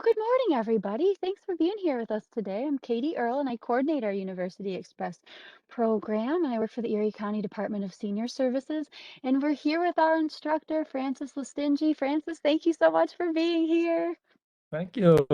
Well, good morning, everybody. Thanks for being here with us today. I'm Katie Earle, and I coordinate our University Express program, and I work for the Erie County Department of Senior Services. And we're here with our instructor, Francis Lestingi. Francis, thank you so much for being here. Thank you.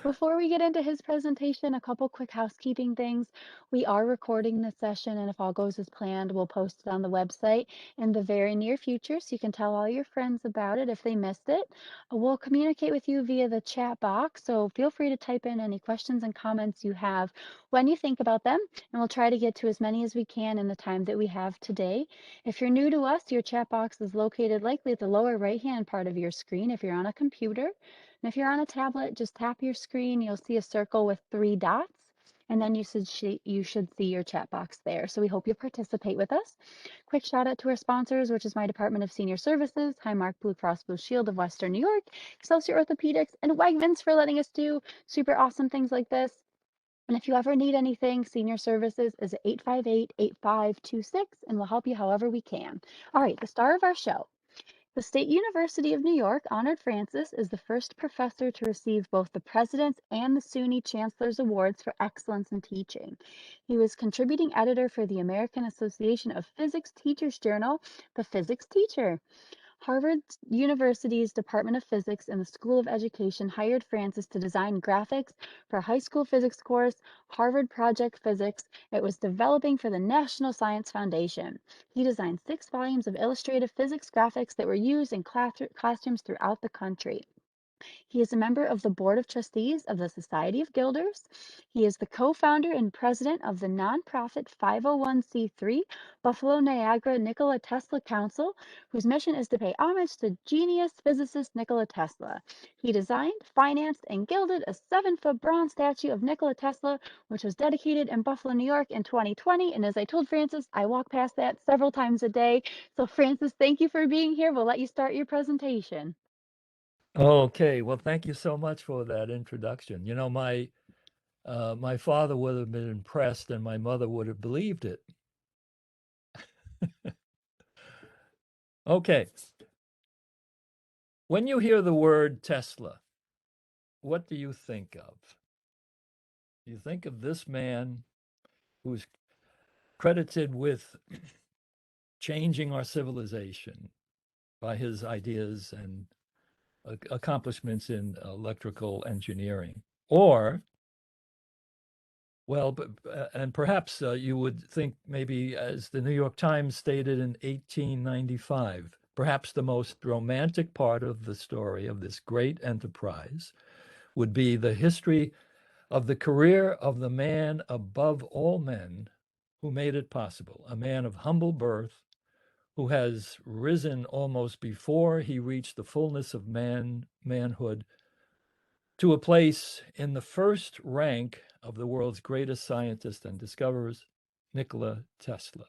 Before we get into his presentation, a couple quick housekeeping things. We are recording this session, and if all goes as planned, we'll post it on the website in the very near future, so you can tell all your friends about it if they missed it. We'll communicate with you via the chat box, so feel free to type in any questions and comments you have when you think about them, and we'll try to get to as many as we can in the time that we have today. If you're new to us, your chat box is located likely at the lower right-hand part of your screen if you're on a computer. And if you're on a tablet, just tap your screen. You'll see a circle with 3 dots, and then you should see your chat box there. So we hope you participate with us. Quick shout out to our sponsors, which is my Department of Senior Services, Highmark Blue Cross Blue Shield of Western New York, Excelsior Orthopedics, and Wegmans for letting us do super awesome things like this. And if you ever need anything, Senior Services is 858-8526, and we'll help you however we can. All right, the star of our show. The State University of New York honored Francis as the first professor to receive both the President's and the SUNY Chancellor's Awards for excellence in teaching. He was contributing editor for the American Association of Physics Teachers journal, The Physics Teacher. Harvard University's Department of Physics and the School of Education hired Francis to design graphics for a high school physics course, Harvard Project Physics. It was developing for the National Science Foundation. He designed 6 volumes of illustrative physics graphics that were used in classrooms throughout the country. He is a member of the Board of Trustees of the Society of Guilders. He is the co-founder and president of the nonprofit 501c3 Buffalo Niagara Nikola Tesla Council, whose mission is to pay homage to genius physicist Nikola Tesla. He designed, financed, and gilded a 7-foot bronze statue of Nikola Tesla, which was dedicated in Buffalo, New York in 2020. And as I told Francis, I walk past that several times a day. So Francis, thank you for being here. We'll let you start your presentation. Okay, well, thank you so much for that introduction. You know, my father would have been impressed, and my mother would have believed it. Okay, when you hear the word Tesla, what do you think of? You think of this man who's credited with changing our civilization by his ideas and accomplishments in electrical engineering, or well, and perhaps you would think maybe, as the New York Times stated in 1895, perhaps the most romantic part of the story of this great enterprise would be the history of the career of the man above all men who made it possible, a man of humble birth who has risen almost before he reached the fullness of manhood to a place in the first rank of the world's greatest scientists and discoverers, Nikola Tesla?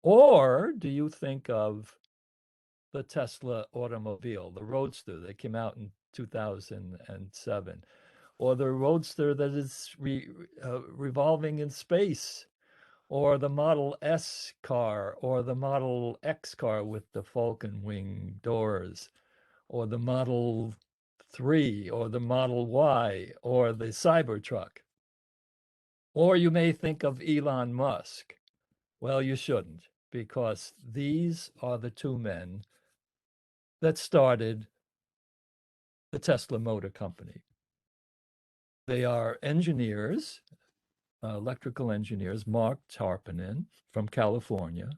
Or do you think of the Tesla automobile, the Roadster that came out in 2007, or the Roadster that is revolving in space, or the Model S car, or the Model X car with the falcon wing doors, or the Model 3, or the Model Y, or the Cybertruck? Or you may think of Elon Musk. Well, you shouldn't, because these are the two men that started the Tesla Motor Company. They are engineers, electrical engineers, Mark Tarpenин from California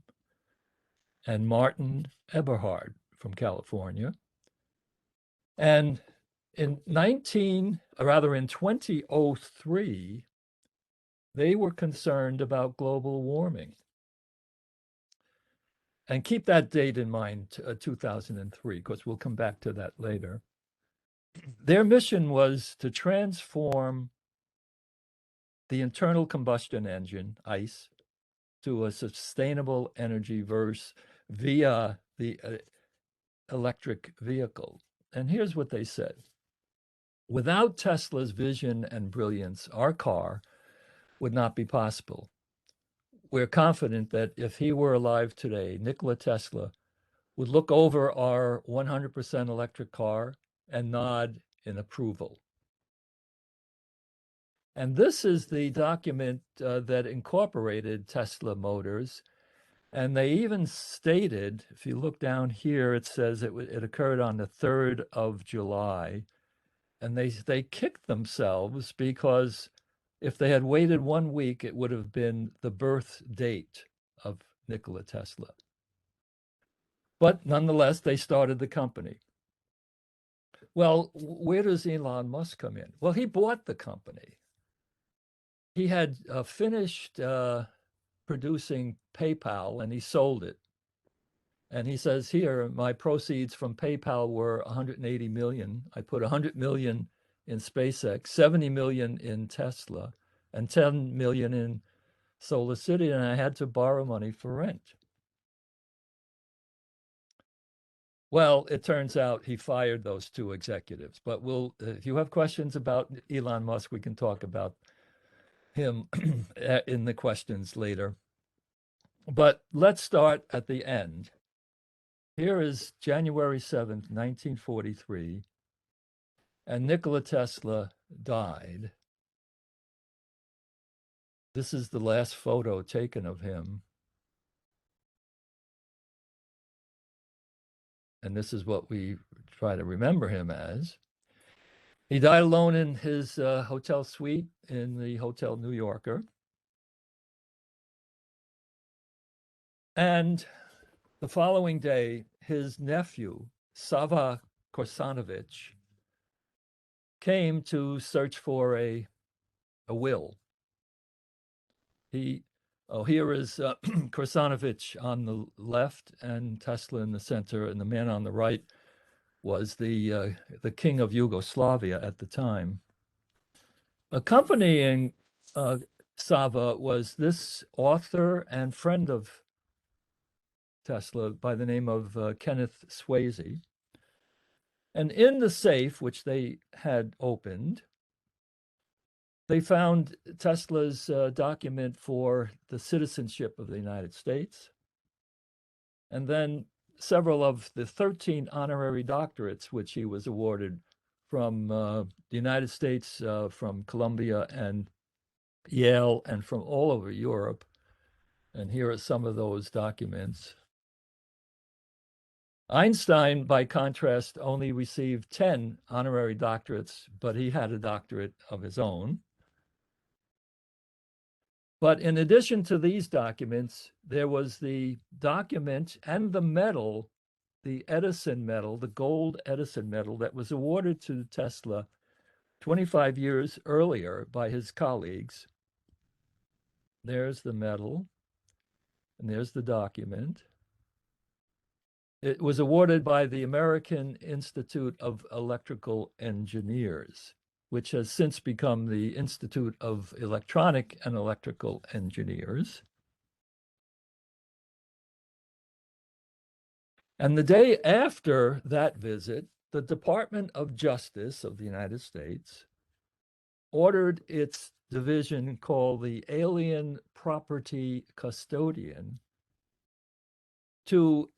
and Martin Eberhard from California. And in 2003, they were concerned about global warming. And keep that date in mind, 2003, because we'll come back to that later. Their mission was to transform the internal combustion engine, ICE, to a sustainable energy verse via the electric vehicle. And here's what they said. Without Tesla's vision and brilliance, our car would not be possible. We're confident that if he were alive today, Nikola Tesla would look over our 100% electric car and nod in approval. And this is the document that incorporated Tesla Motors. And they even stated, if you look down here, it says it occurred on the 3rd of July. And they kicked themselves because if they had waited 1 week, it would have been the birth date of Nikola Tesla. But nonetheless, they started the company. Well, where does Elon Musk come in? Well, he bought the company. He had finished producing PayPal and he sold it. And he says here, my proceeds from PayPal were 180 million. I put 100 million in SpaceX, 70 million in Tesla, and 10 million in Solar City, and I had to borrow money for rent. Well, it turns out he fired those 2 executives. But if you have questions about Elon Musk, we can talk about him in the questions later. But let's start at the end. Here is January 7th, 1943, and Nikola Tesla died. This is the last photo taken of him. And this is what we try to remember him as. He died alone in his hotel suite in the Hotel New Yorker. And the following day, his nephew, Sava Korsanovich, came to search for a will. Here is Korsanovich on the left and Tesla in the center, and the man on the right was the king of Yugoslavia at the time. Accompanying Sava was this author and friend of Tesla by the name of Kenneth Swayze. And in the safe, which they had opened, they found Tesla's document for the citizenship of the United States, and then several of the 13 honorary doctorates which he was awarded from the United States, from Columbia and Yale, and from all over Europe. And here are some of those documents. Einstein, by contrast, only received 10 honorary doctorates, but he had a doctorate of his own. But in addition to these documents, there was the document and the medal, the Edison medal, the gold Edison medal that was awarded to Tesla 25 years earlier by his colleagues. There's the medal, and there's the document. It was awarded by the American Institute of Electrical Engineers, which has since become the Institute of Electronic and Electrical Engineers. And the day after that visit, the Department of Justice of the United States ordered its division called the Alien Property Custodian to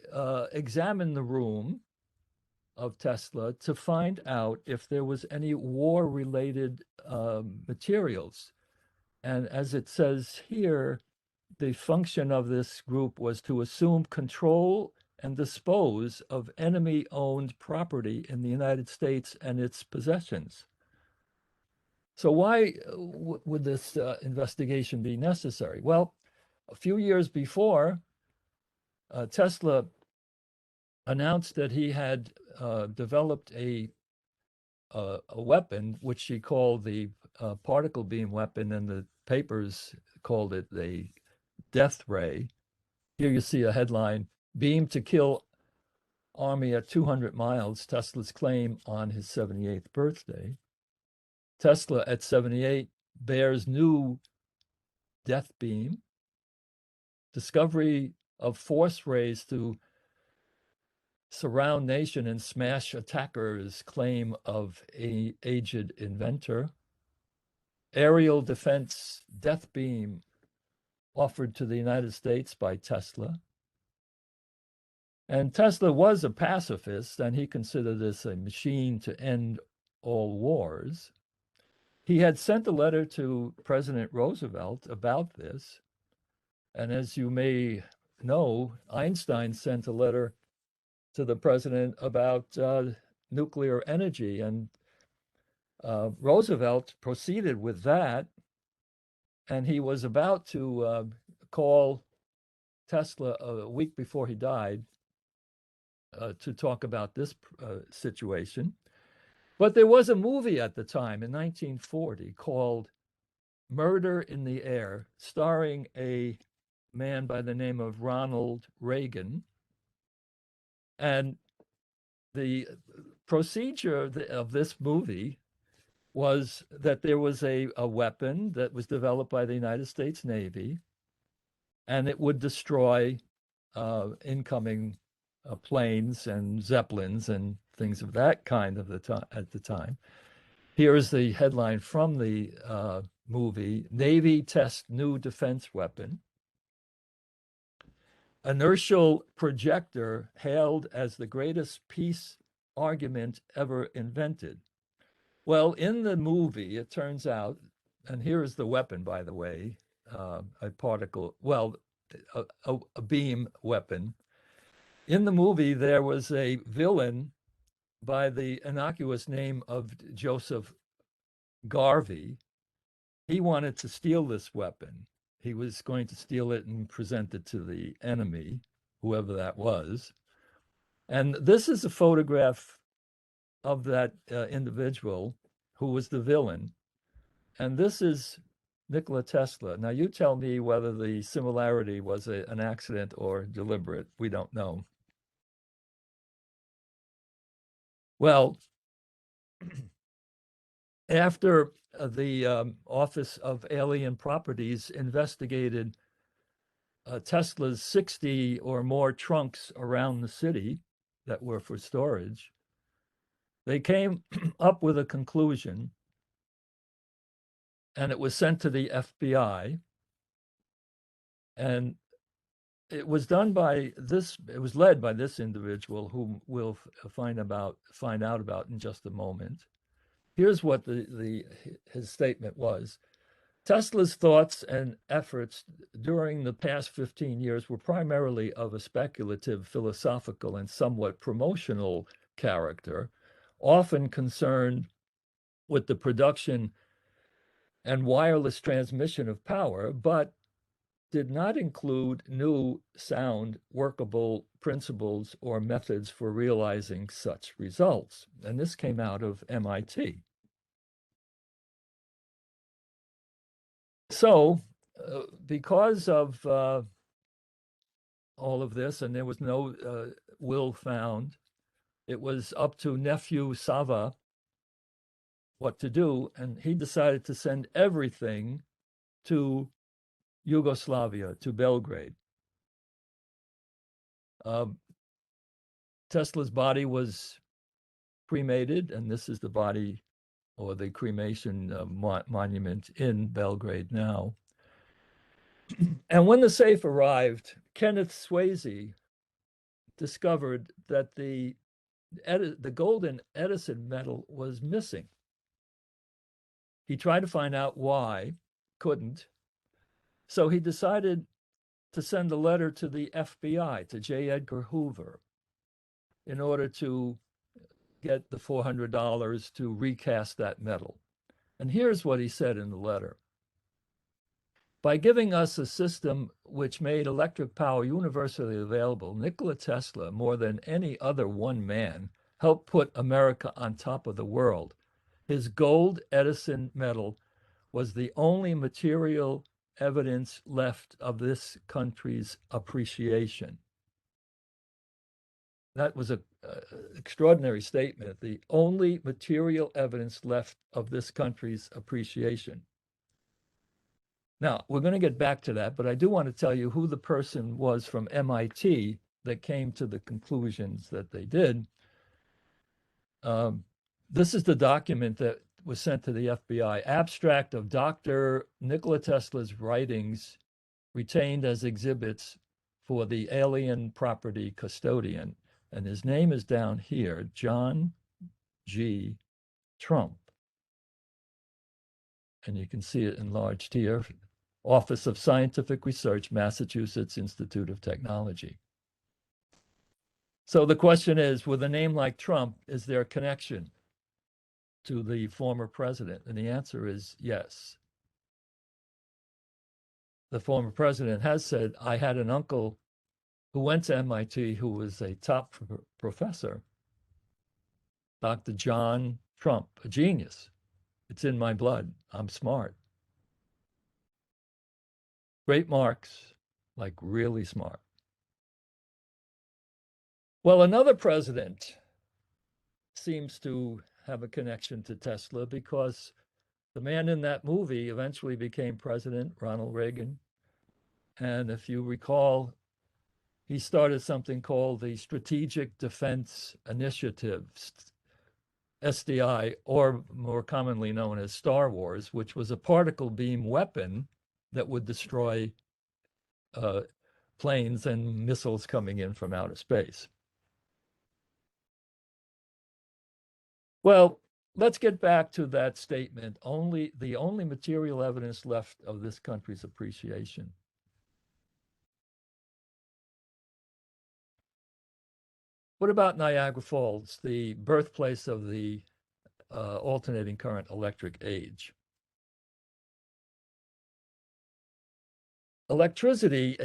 examine the room of Tesla to find out if there was any war-related materials. And as it says here, the function of this group was to assume control and dispose of enemy-owned property in the United States and its possessions. So why would this investigation be necessary? Well, a few years before, Tesla announced that he had developed a weapon, which he called the particle beam weapon, and the papers called it the death ray. Here you see a headline, "Beam to Kill Army at 200 Miles, Tesla's Claim on his 78th birthday." Tesla at 78 bears new death beam. Discovery of force rays to surround nation and smash attackers' claim of aged inventor. Aerial defense death beam offered to the United States by Tesla. And Tesla was a pacifist, and he considered this a machine to end all wars. He had sent a letter to President Roosevelt about this. And as you may know, Einstein sent a letter to the president about nuclear energy. And Roosevelt proceeded with that. And he was about to call Tesla a week before he died to talk about this situation. But there was a movie at the time in 1940 called Murder in the Air, starring a man by the name of Ronald Reagan. And the procedure of this movie was that there was a weapon that was developed by the United States Navy, and it would destroy incoming planes and zeppelins and things of that kind at the time. Here is the headline from the movie: Navy tests new defense weapon. Inertial projector hailed as the greatest peace argument ever invented. Well, in the movie, it turns out, and here is the weapon, by the way, a particle, well, a beam weapon. In the movie, there was a villain by the innocuous name of Joseph Garvey. He wanted to steal this weapon. He was going to steal it and present it to the enemy, whoever that was. And this is a photograph of that individual who was the villain. And this is Nikola Tesla. Now, you tell me whether the similarity was an accident or deliberate. We don't know. Well, after the Office of Alien Properties investigated Tesla's 60 or more trunks around the city that were for storage, they came up with a conclusion, and it was sent to the FBI. And it was done by this, it was led by this individual, whom we'll find out about in just a moment. Here's what his statement was. Tesla's thoughts and efforts during the past 15 years were primarily of a speculative, philosophical, and somewhat promotional character, often concerned with the production and wireless transmission of power, but did not include new, sound, workable principles or methods for realizing such results. And this came out of MIT. So, because of all of this, and there was no will found, it was up to nephew Sava what to do, and he decided to send everything to Yugoslavia, to Belgrade. Tesla's body was cremated, and this is the body or the cremation monument in Belgrade now. And when the safe arrived, Kenneth Swayze discovered that the golden Edison medal was missing. He tried to find out why, couldn't. So he decided to send a letter to the FBI, to J. Edgar Hoover, in order to get the $400 to recast that medal. And here's what he said in the letter. By giving us a system which made electric power universally available, Nikola Tesla, more than any other one man, helped put America on top of the world. His gold Edison medal was the only material evidence left of this country's appreciation. That was an extraordinary statement. The only material evidence left of this country's appreciation. Now, we're going to get back to that, but I do want to tell you who the person was from MIT that came to the conclusions that they did. This is the document that was sent to the FBI, abstract of Dr. Nikola Tesla's writings retained as exhibits for the alien property custodian. And his name is down here, John G. Trump. And you can see it enlarged here. Office of Scientific Research, Massachusetts Institute of Technology. So the question is, with a name like Trump, is there a connection to the former president? And the answer is yes. The former president has said, I had an uncle who went to MIT who was a top professor, Dr. John Trump, a genius. It's in my blood. I'm smart. Great marks, like really smart. Well, another president seems to have a connection to Tesla because the man in that movie eventually became president, Ronald Reagan. And if you recall, he started something called the Strategic Defense Initiative, SDI, or more commonly known as Star Wars, which was a particle beam weapon that would destroy planes and missiles coming in from outer space. Well, let's get back to that statement. The only material evidence left of this country's appreciation. What about Niagara Falls, the birthplace of the alternating current electric age? Electricity,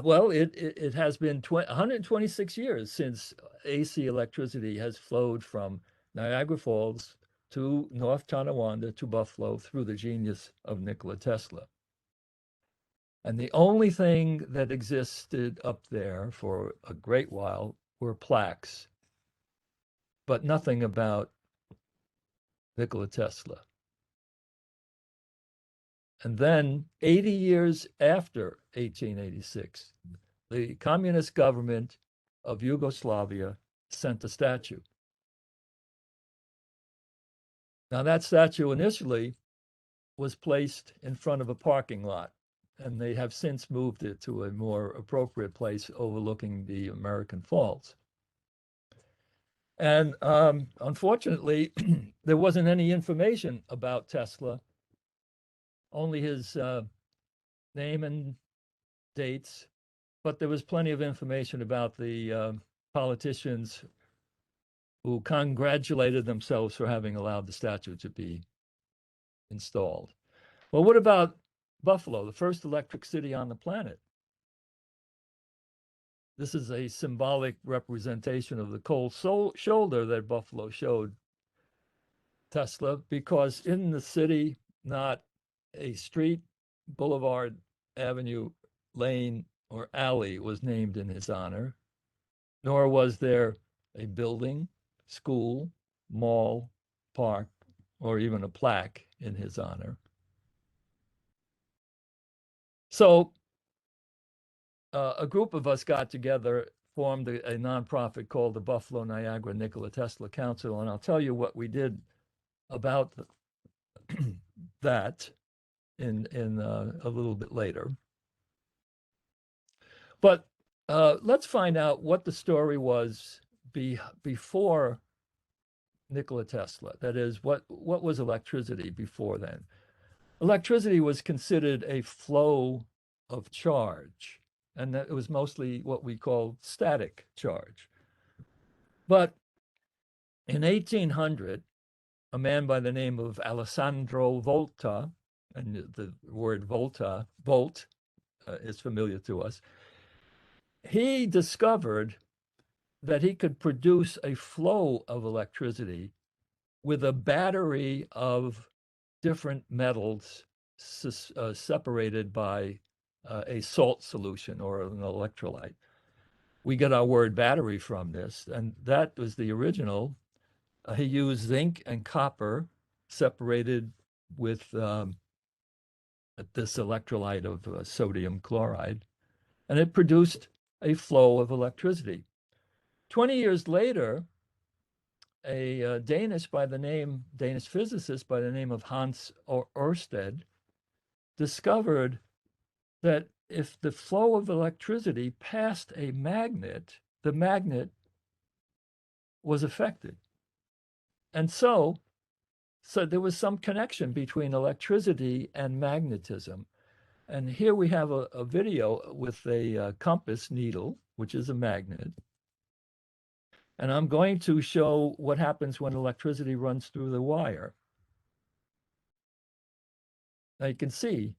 well, it has been 126 years since AC electricity has flowed from Niagara Falls to North Tonawanda to Buffalo through the genius of Nikola Tesla. And the only thing that existed up there for a great while were plaques, but nothing about Nikola Tesla. And then 80 years after 1886, the communist government of Yugoslavia sent a statue. Now, that statue initially was placed in front of a parking lot, and they have since moved it to a more appropriate place overlooking the American Falls. And unfortunately, there wasn't any information about Tesla, only his name and dates, but there was plenty of information about the politicians who congratulated themselves for having allowed the statue to be installed. Well, what about Buffalo, the first electric city on the planet? This is a symbolic representation of the cold shoulder that Buffalo showed Tesla, because in the city, not a street, boulevard, avenue, lane, or alley was named in his honor, nor was there a building, school, mall, park, or even a plaque in his honor. So a group of us got together, formed a nonprofit called the Buffalo Niagara Nikola Tesla Council, and I'll tell you what we did about that in a little bit later. But let's find out what the story was before Nikola Tesla. That is, what was electricity before then? Electricity was considered a flow of charge, and that it was mostly what we call static charge. But in 1800, a man by the name of Alessandro Volta, and the word volt, is familiar to us, he discovered that he could produce a flow of electricity with a battery of different metals separated by a salt solution or an electrolyte. We get our word battery from this, and that was the original. He used zinc and copper separated with this electrolyte of sodium chloride, and it produced a flow of electricity. 20 years later, a Danish physicist by the name of Hans Ørsted discovered that if the flow of electricity passed a magnet, the magnet was affected. And so So there was some connection between electricity and magnetism. And here we have a video with a compass needle, which is a magnet. And I'm going to show what happens when electricity runs through the wire. Now you can see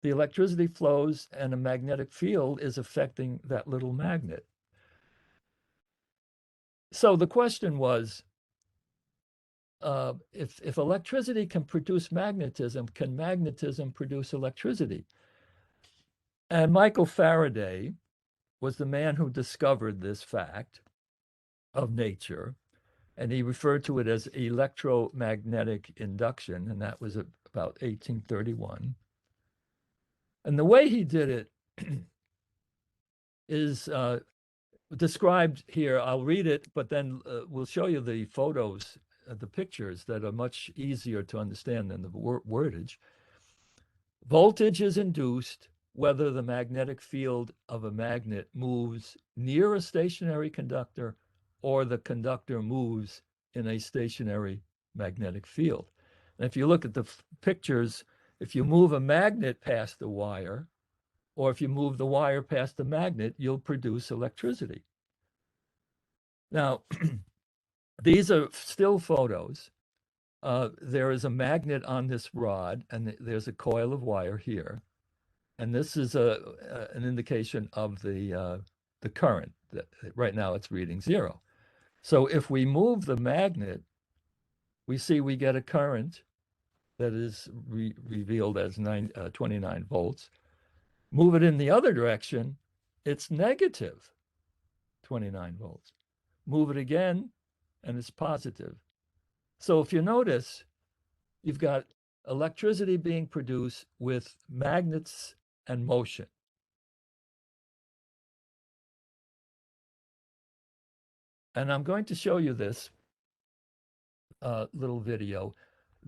the electricity flows and a magnetic field is affecting that little magnet. So the question was, if electricity can produce magnetism, can magnetism produce electricity? And Michael Faraday was the man who discovered this fact of nature, and he referred to it as electromagnetic induction, and that was about 1831. And the way he did it is described here. I'll read it, but then we'll show you the photos, the pictures that are much easier to understand than the wordage. Voltage is induced whether the magnetic field of a magnet moves near a stationary conductor or the conductor moves in a stationary magnetic field. And if you look at the pictures, if you move a magnet past the wire, or if you move the wire past the magnet, you'll produce electricity. Now, these are still photos. There is a magnet on this rod, and there's a coil of wire here. And this is an indication of the current. Right now it's reading 0. So if we move the magnet, we see we get a current that is revealed as 29 volts. Move it in the other direction, it's negative 29 volts. Move it again, and it's positive. So if you notice, you've got electricity being produced with magnets and motion. And I'm going to show you this little video.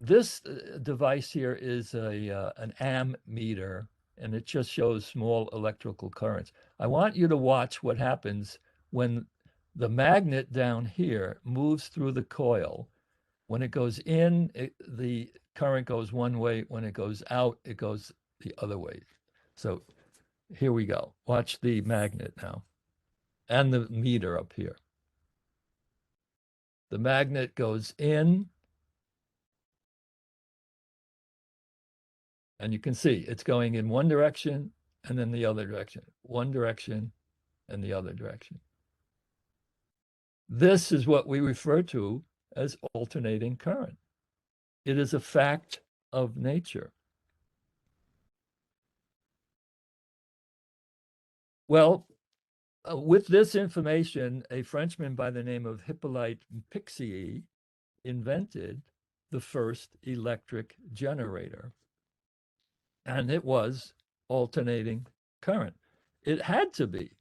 This device here is an ammeter, and it just shows small electrical currents. I want you to watch what happens when the magnet down here moves through the coil. When it goes in, the current goes one way. When it goes out, it goes the other way. So here we go. Watch the magnet now and the meter up here. The magnet goes in, and you can see it's going in one direction and then the other direction, one direction and the other direction. This is what we refer to as alternating current. It is a fact of nature. Well, with this information, a Frenchman by the name of Hippolyte Pixii invented the first electric generator. And it was alternating current. It had to be.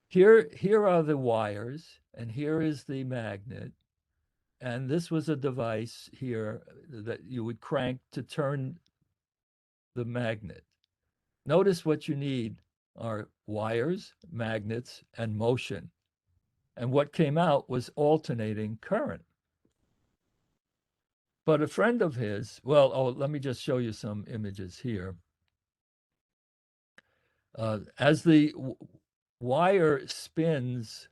Here are the wires, and here is the magnet. And this was a device here that you would crank to turn the magnet. Notice what you need are wires, magnets, and motion. And what came out was alternating current. But a friend of his, let me just show you some images here. As the wire spins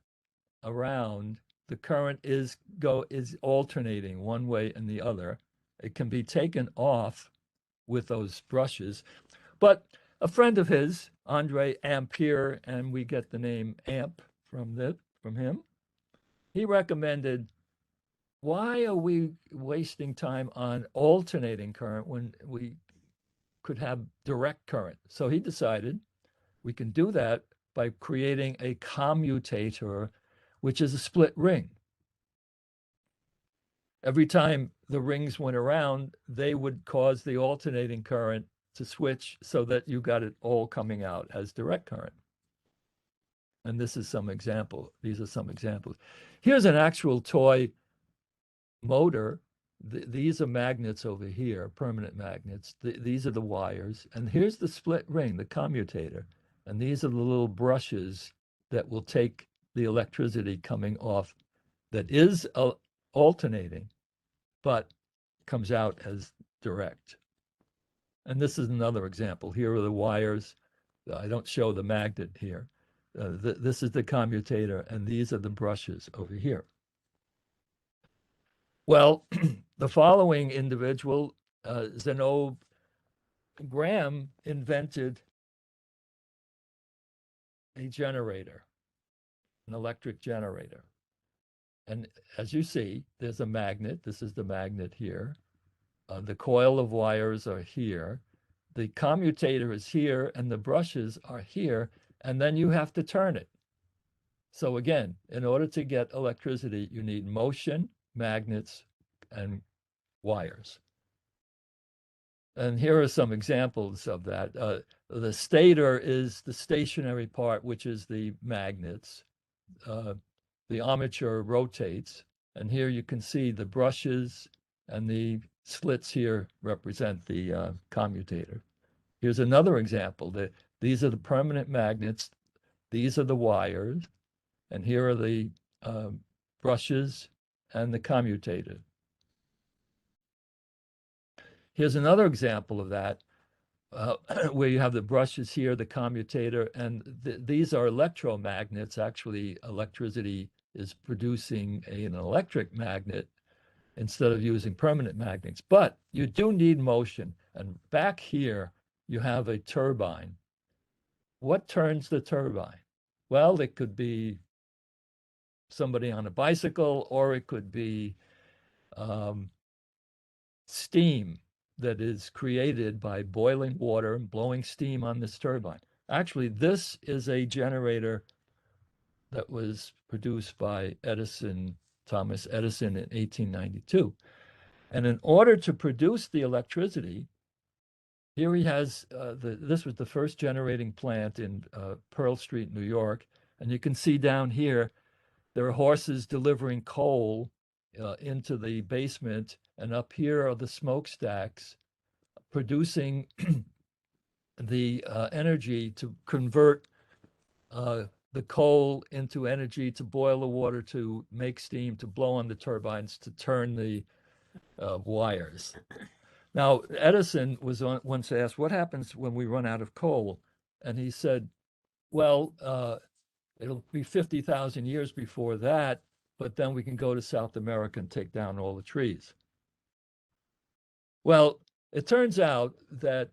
around, the current is alternating one way and the other. It can be taken off with those brushes. But a friend of his, Andre Ampere, and we get the name Amp from him, he recommended, why are we wasting time on alternating current when we could have direct current? So he decided we can do that by creating a commutator, which is a split ring. Every time the rings went around, they would cause the alternating current to switch so that you got it all coming out as direct current. And this is some example. These are some examples. Here's an actual toy motor. These are magnets over here, permanent magnets. These are the wires. And here's the split ring, the commutator. And these are the little brushes that will take the electricity coming off that is alternating, but comes out as direct. And this is another example. Here are the wires. I don't show the magnet here. This is the commutator, and these are the brushes over here. Well, the following individual, Zeno Graham, invented a generator, an electric generator. And as you see, there's a magnet. This is the magnet here. The coil of wires are here. The commutator is here, and the brushes are here. And then you have to turn it. So again, in order to get electricity, you need motion, magnets, and wires. And here are some examples of that. The stator is the stationary part, which is the magnets. The armature rotates. And here you can see the brushes and the slits here represent the commutator. Here's another example. These are the permanent magnets. These are the wires. And here are the brushes and the commutator. Here's another example of that, where you have the brushes here, the commutator, and these are electromagnets. Actually, electricity is producing an electric magnet instead of using permanent magnets. But you do need motion. And back here, you have a turbine. What turns the turbine? Well, it could be somebody on a bicycle, or it could be steam that is created by boiling water and blowing steam on this turbine. Actually, this is a generator that was produced by Edison, Thomas Edison, in 1892. And in order to produce the electricity, here he has, this was the first generating plant in Pearl Street, New York. And you can see down here, there are horses delivering coal into the basement, and up here are the smokestacks producing the energy to convert the coal into energy, to boil the water, to make steam, to blow on the turbines, to turn the wires. Now, Edison was once asked, what happens when we run out of coal? And he said, well, it'll be 50,000 years before that, but then we can go to South America and take down all the trees. Well, it turns out that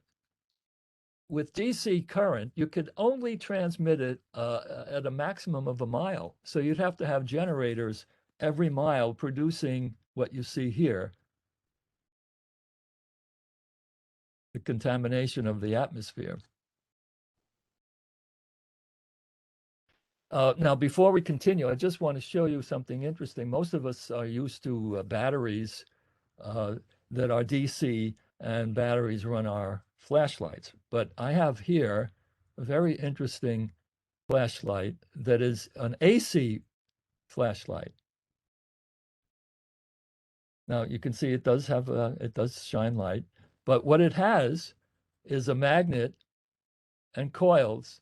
with DC current, you could only transmit it at a maximum of a mile. So you'd have to have generators every mile producing what you see here, the contamination of the atmosphere. Now, before we continue, I just want to show you something interesting. Most of us are used to batteries that are DC, and batteries run our flashlights. But I have here a very interesting flashlight that is an AC flashlight. Now you can see it does have it does shine light, but what it has is a magnet and coils.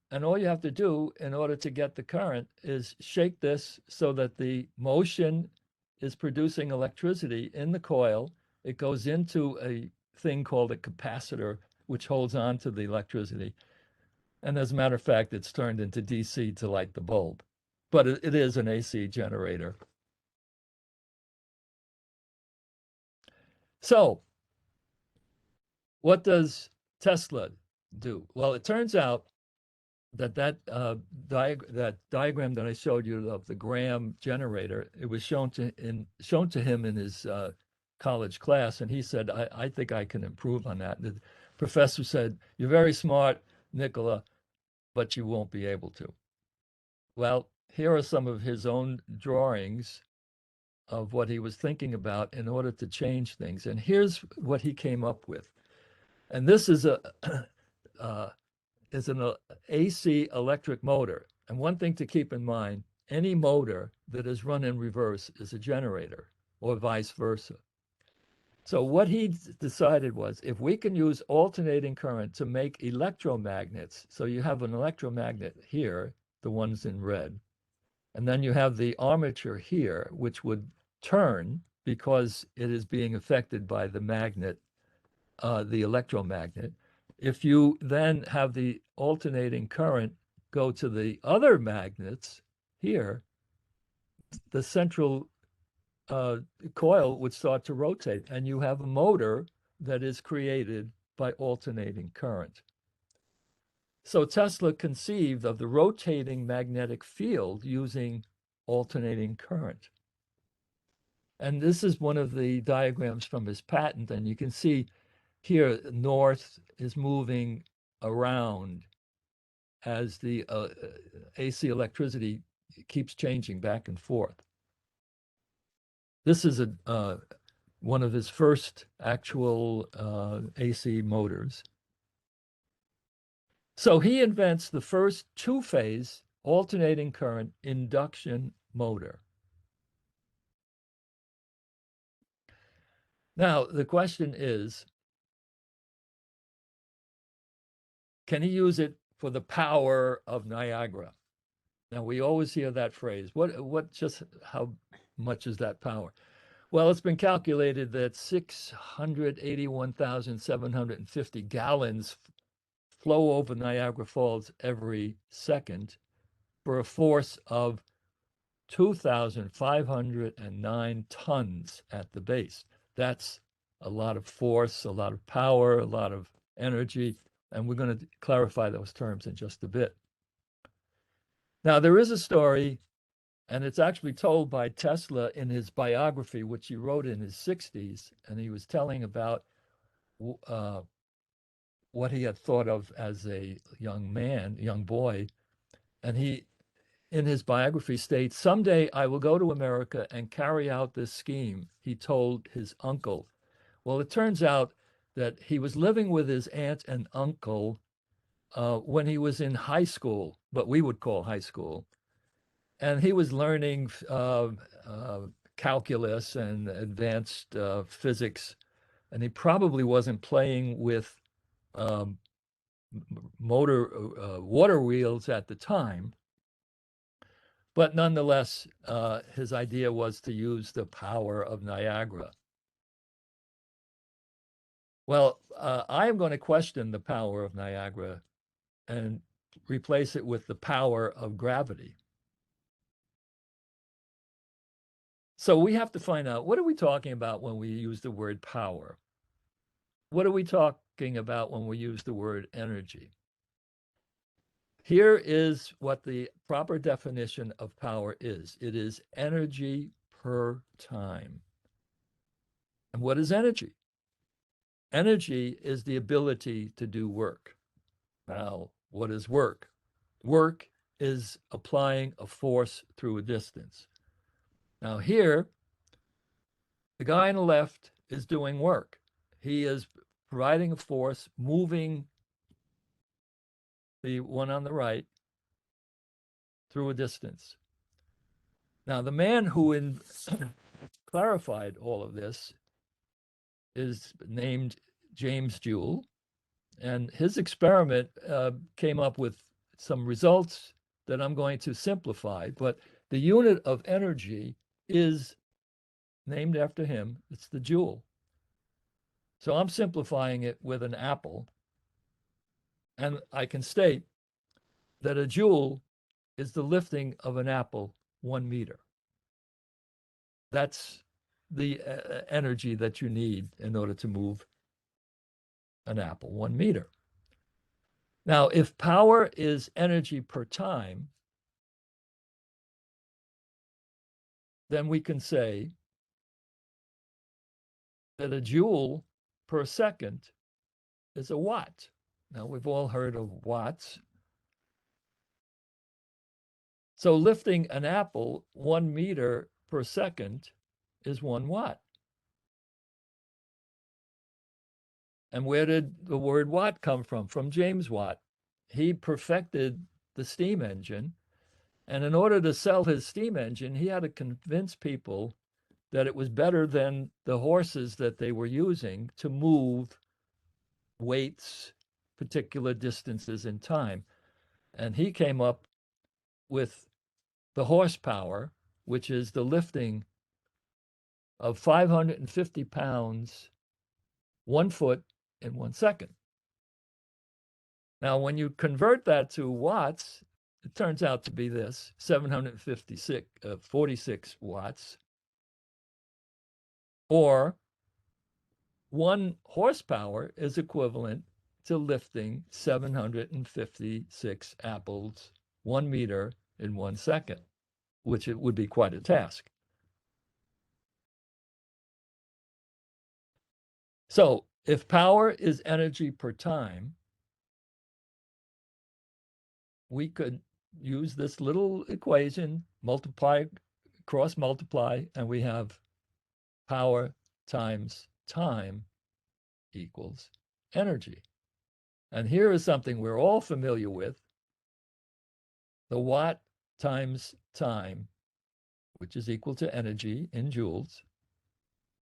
And all you have to do in order to get the current is shake this so that the motion is producing electricity in the coil. It goes into a thing called a capacitor, which holds on to the electricity. And as a matter of fact, it's turned into DC to light the bulb. But it is an AC generator. So what does Tesla do? Well, it turns out that diagram that I showed you of the Graham generator, it was shown to him in his college class, and he said, I think I can improve on that. And the professor said, you're very smart, Nikola, but you won't be able to. Well, here are some of his own drawings of what he was thinking about in order to change things. And here's what he came up with. And this is an AC electric motor. And one thing to keep in mind, any motor that is run in reverse is a generator, or vice versa. So what he decided was, if we can use alternating current to make electromagnets, so you have an electromagnet here, the ones in red, And then you have the armature here, which would turn because it is being affected by the magnet, the electromagnet. If you then have the alternating current go to the other magnets here, the central coil would start to rotate, and you have a motor that is created by alternating current. So Tesla conceived of the rotating magnetic field using alternating current. And this is one of the diagrams from his patent. And you can see here, north is moving around as the AC electricity keeps changing back and forth. This is one of his first actual AC motors. So he invents the first two-phase alternating current induction motor. Now, the question is, can he use it for the power of Niagara? Now, we always hear that phrase. Just how much is that power? Well, it's been calculated that 681,750 gallons flow over Niagara Falls every second for a force of 2,509 tons at the base. That's a lot of force, a lot of power, a lot of energy, and we're going to clarify those terms in just a bit. Now, there is a story, and it's actually told by Tesla in his biography, which he wrote in his 60s, and he was telling about what he had thought of as a young boy, and he, in his biography, states, "Someday I will go to America and carry out this scheme," he told his uncle. Well, it turns out that he was living with his aunt and uncle when he was in high school, what we would call high school. And he was learning calculus and advanced physics. And he probably wasn't playing with water wheels at the time. But nonetheless, his idea was to use the power of Niagara. Well, I am going to question the power of Niagara and replace it with the power of gravity. So we have to find out, what are we talking about when we use the word power? What are we talking about when we use the word energy? Here is what the proper definition of power is. It is energy per time. And what is energy? Energy is the ability to do work. Now, what is work? Work is applying a force through a distance. Now here, the guy on the left is doing work. He is providing a force, moving the one on the right through a distance. Now, the man who clarified all of this is named James Joule, and his experiment came up with some results that I'm going to simplify, but the unit of energy is named after him. It's the joule. So I'm simplifying it with an apple, and I can state that a joule is the lifting of an apple 1 meter. That's the energy that you need in order to move an apple 1 meter. Now, if power is energy per time, then we can say that a joule per second is a watt. Now, we've all heard of watts. So lifting an apple 1 meter per second is 1 watt. And where did the word watt come from? From James Watt. He perfected the steam engine. And in order to sell his steam engine, he had to convince people that it was better than the horses that they were using to move weights, particular distances in time. And he came up with the horsepower, which is the lifting of 550 pounds, 1 foot in 1 second. Now, when you convert that to watts, it turns out to be this 46 watts, or 1 horsepower is equivalent to lifting 756 apples 1 meter in 1 second, which it would be quite a task. So if power is energy per time, we could use this little equation, multiply, cross multiply, and we have power times time equals energy. And here is something we're all familiar with, the watt times time, which is equal to energy in joules.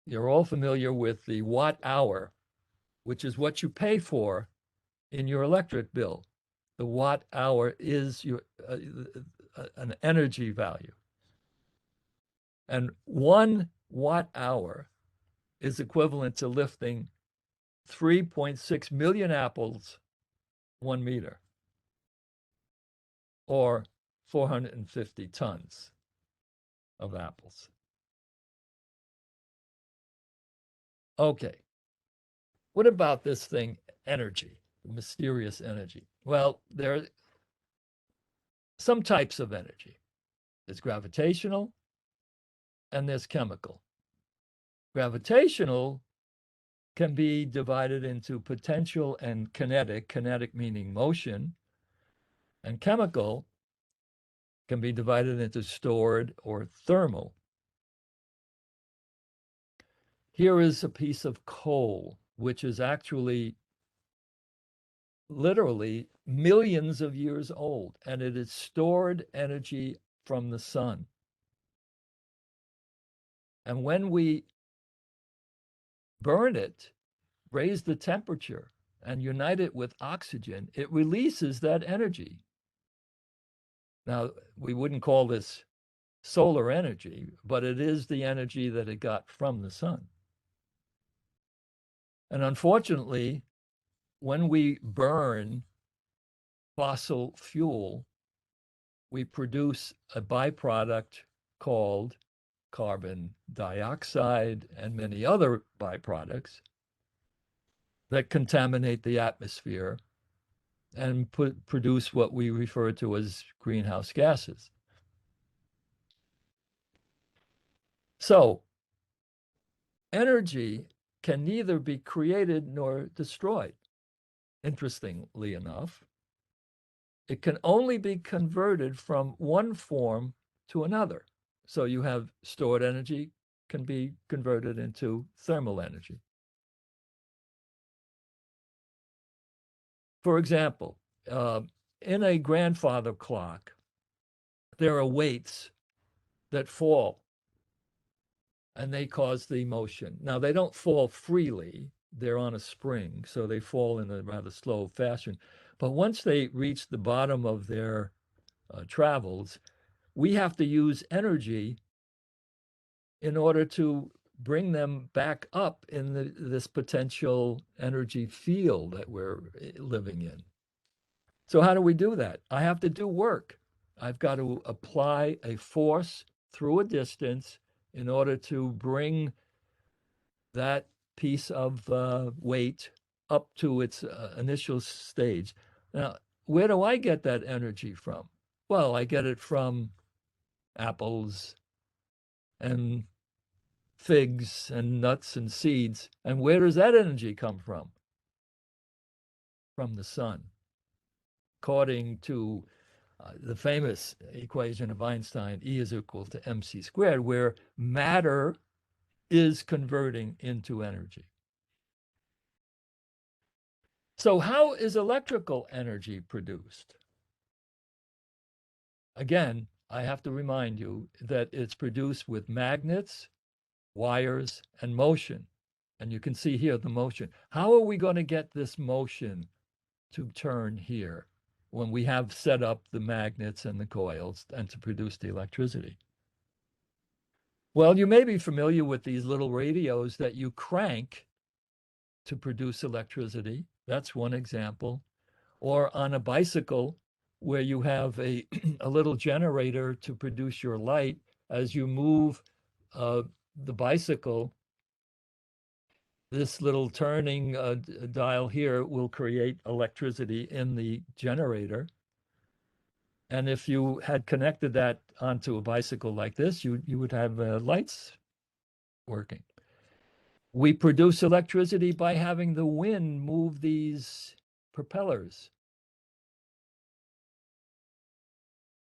You're all familiar with the watt hour, which is what you pay for in your electric bill. The watt hour is your an energy value. And 1 watt hour is equivalent to lifting 3.6 million apples 1 meter, or 450 tons of apples. Okay. What about this thing, energy, mysterious energy? Well, there are some types of energy. There's gravitational and there's chemical. Gravitational can be divided into potential and kinetic meaning motion, and chemical can be divided into stored or thermal. Here is a piece of coal, which is actually literally millions of years old, and it is stored energy from the sun. And when we burn it, raise the temperature, and unite it with oxygen, it releases that energy. Now, we wouldn't call this solar energy, but it is the energy that it got from the sun. And unfortunately, when we burn fossil fuel, we produce a byproduct called carbon dioxide and many other byproducts that contaminate the atmosphere and produce what we refer to as greenhouse gases. So, energy can neither be created nor destroyed. Interestingly enough, it can only be converted from one form to another. So you have stored energy can be converted into thermal energy. For example, in a grandfather clock, there are weights that fall and they cause the motion. Now, they don't fall freely. They're on a spring, so they fall in a rather slow fashion. But once they reach the bottom of their travels, we have to use energy in order to bring them back up in this potential energy field that we're living in. So how do we do that? I have to do work. I've got to apply a force through a distance in order to bring that piece of weight up to its initial stage. Now, where do I get that energy from? Well, I get it from apples and figs and nuts and seeds. And where does that energy come from? From the sun. According to the famous equation of Einstein, E is equal to mc squared, where matter is converting into energy. So how is electrical energy produced? Again, I have to remind you that it's produced with magnets, wires, and motion. And you can see here the motion. How are we going to get this motion to turn here? when we have set up the magnets and the coils and to produce the electricity. Well, you may be familiar with these little radios that you crank to produce electricity. That's one example. Or on a bicycle, where you have a little generator to produce your light. As you move the bicycle, this little turning dial here will create electricity in the generator. And if you had connected that onto a bicycle like this, you would have lights working. We produce electricity by having the wind move these propellers.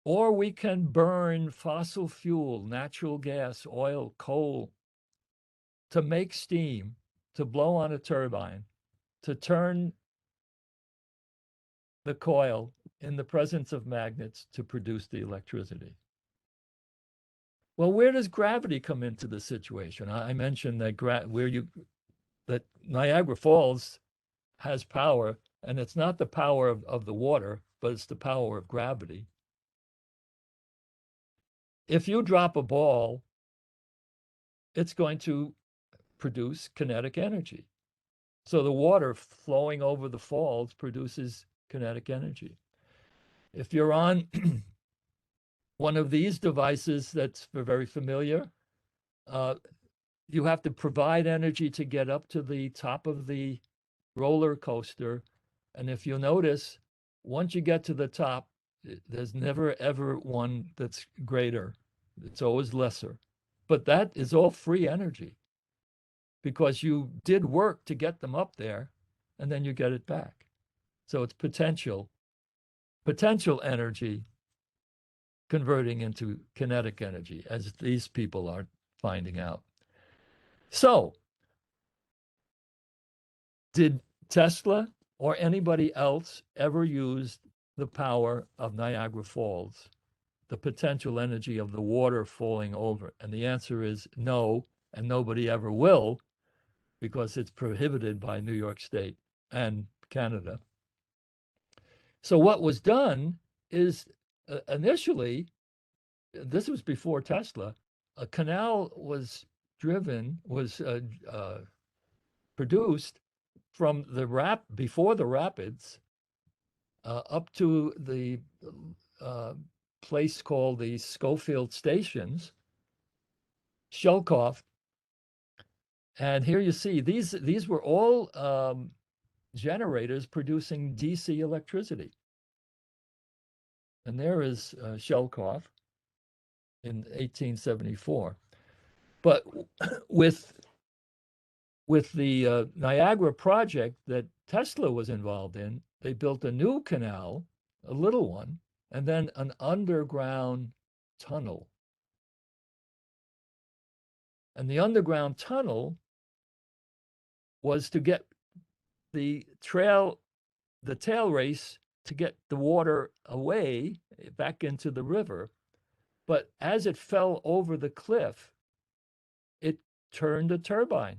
Or we can burn fossil fuel, natural gas, oil, coal, to make steam, to blow on a turbine, to turn the coil in the presence of magnets to produce the electricity. Well, where does gravity come into the situation? I mentioned that that Niagara Falls has power, and it's not the power of the water, but it's the power of gravity. If you drop a ball, it's going to produce kinetic energy. So the water flowing over the falls produces kinetic energy. If you're on one of these devices that's very familiar, you have to provide energy to get up to the top of the roller coaster. And if you notice, once you get to the top, there's never ever one that's greater. It's always lesser. But that is all free energy because you did work to get them up there and then you get it back. So it's potential energy converting into kinetic energy, as these people are finding out. So, did Tesla or anybody else ever use the power of Niagara Falls, the potential energy of the water falling over? And the answer is no, and nobody ever will, because it's prohibited by New York State and Canada. So what was done is initially, this was before Tesla, a canal was produced from before the rapids up to the place called the Schofield Stations, Shelkoff. And here you see these were all generators producing DC electricity. And there is Shelkoff in 1874. But with the Niagara project that Tesla was involved in, they built a new canal, a little one, and then an underground tunnel. And the underground tunnel was to get the tail race to get the water away back into the river. But as it fell over the cliff, it turned a turbine.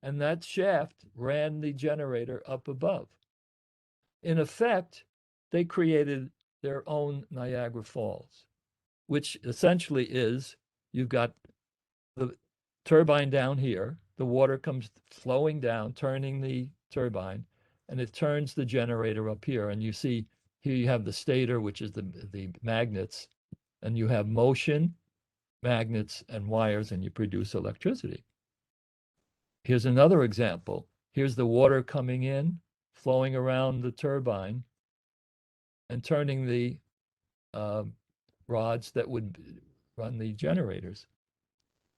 And that shaft ran the generator up above. In effect, they created their own Niagara Falls, which essentially is you've got the turbine down here, the water comes flowing down, turning the turbine, and it turns the generator up here. And you see here you have the stator, which is the magnets, and you have motion, magnets, and wires, and you produce electricity. Here's another example. Here's the water coming in, flowing around the turbine, and turning the rods that would run the generators.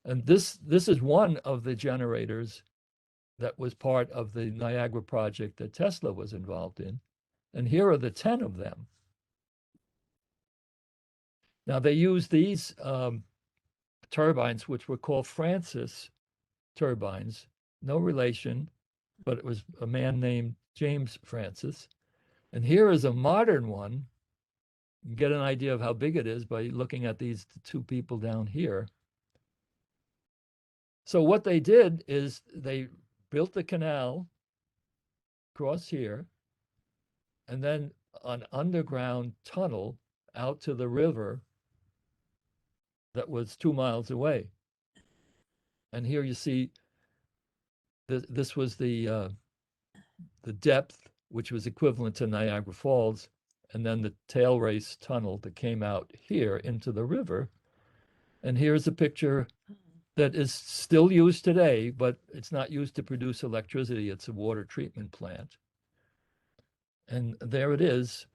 And this is one of the generators that was part of the Niagara project that Tesla was involved in. And here are the 10 of them. Now, they used these turbines, which were called Francis turbines, no relation, but it was a man named James Francis. And here is a modern one. You get an idea of how big it is by looking at these two people down here. So what they did is they built the canal across here and then an underground tunnel out to the river that was 2 miles away. And here you see this was the depth, which was equivalent to Niagara Falls, and then the tail race tunnel that came out here into the river. And here's a picture that is still used today, but it's not used to produce electricity. It's a water treatment plant. And there it is,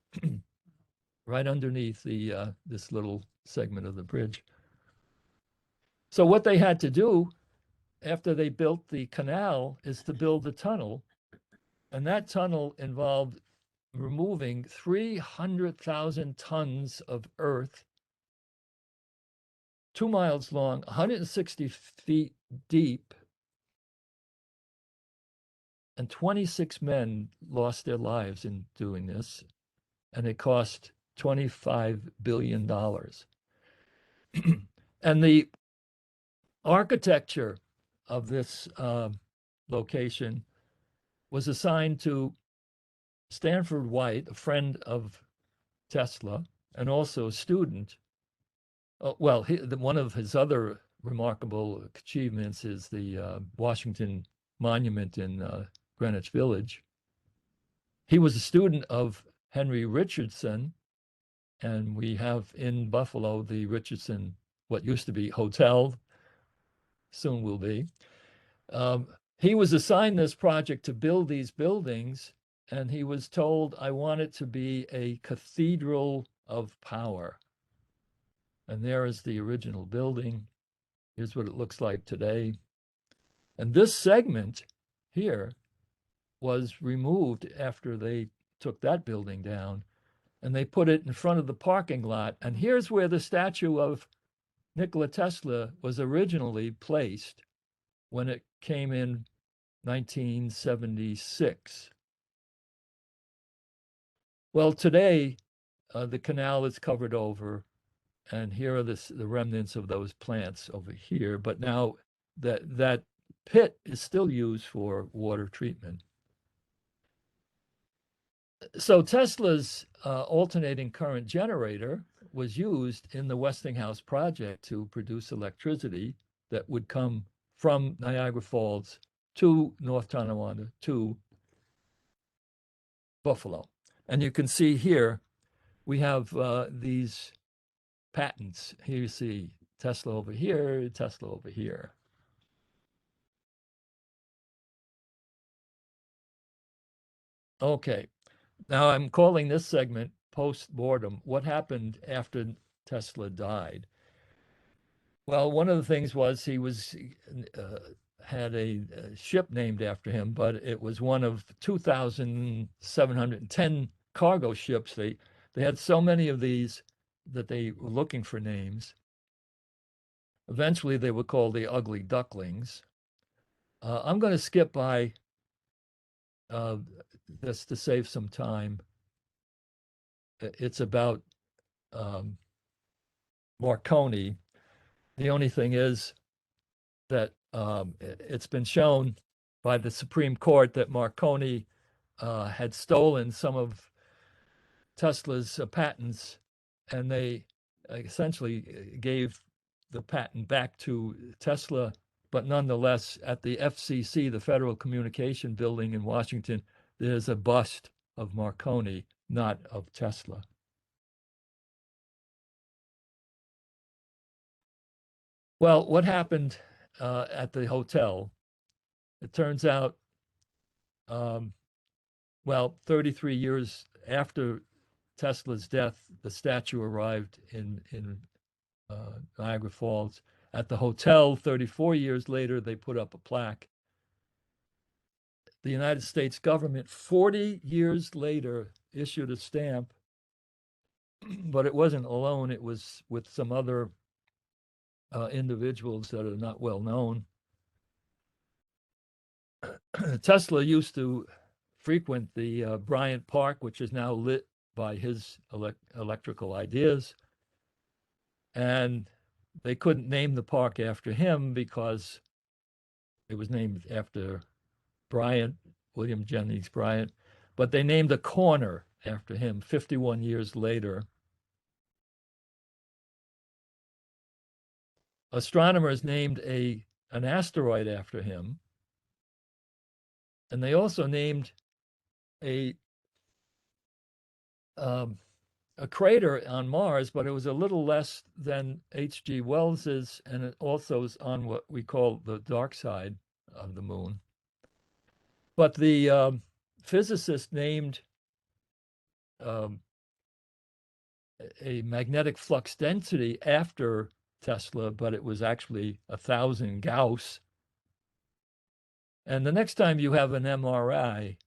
right underneath the this little segment of the bridge. So what they had to do after they built the canal is to build the tunnel. And that tunnel involved removing 300,000 tons of earth, 2 miles long, 160 feet deep, and 26 men lost their lives in doing this, and it cost $25 billion. And the architecture of this location was assigned to Stanford White, a friend of Tesla, and also a student. Well, one of his other remarkable achievements is the Washington Monument in Greenwich Village. He was a student of Henry Richardson, and we have in Buffalo the Richardson, what used to be hotel, soon will be. He was assigned this project to build these buildings, and he was told, I want it to be a cathedral of power. And there is the original building. Here's what it looks like today. And this segment here was removed after they took that building down, and they put it in front of the parking lot. And here's where the statue of Nikola Tesla was originally placed when it came in 1976. Well, today, the canal is covered over, and here are the remnants of those plants over here. But now that pit is still used for water treatment. So Tesla's alternating current generator was used in the Westinghouse project to produce electricity that would come from Niagara Falls to North Tonawanda to Buffalo. And you can see here, we have these patents. Here you see Tesla over here, Tesla over here. Okay, now I'm calling this segment post-boredom. What happened after Tesla died? Well, one of the things was he was had a ship named after him, but it was one of 2,710 cargo ships. They had so many of these that they were looking for names. Eventually, they were called the Ugly Ducklings. I'm going to skip by this to save some time. It's about Marconi. The only thing is that it's been shown by the Supreme Court that Marconi had stolen some of Tesla's patents, and they essentially gave the patent back to Tesla. But nonetheless, at the FCC, the Federal Communication Building in Washington, there's a bust of Marconi, not of Tesla. Well, what happened at the hotel? It turns out, well, 33 years after Tesla's death, the statue arrived in Niagara Falls. At the hotel, 34 years later, they put up a plaque. The United States government, 40 years later, issued a stamp, but it wasn't alone. It was with some other individuals that are not well known. Tesla used to frequent the Bryant Park, which is now lit by his electrical ideas. And they couldn't name the park after him because it was named after Bryant, William Jennings Bryant. But they named a corner after him 51 years later. Astronomers named an asteroid after him, and they also named a um, a crater on Mars, but it was a little less than H.G. Wells's, and it also is on what we call the dark side of the moon. But the physicist named um, a magnetic flux density after Tesla, but it was actually 1,000 Gauss. And the next time you have an MRI,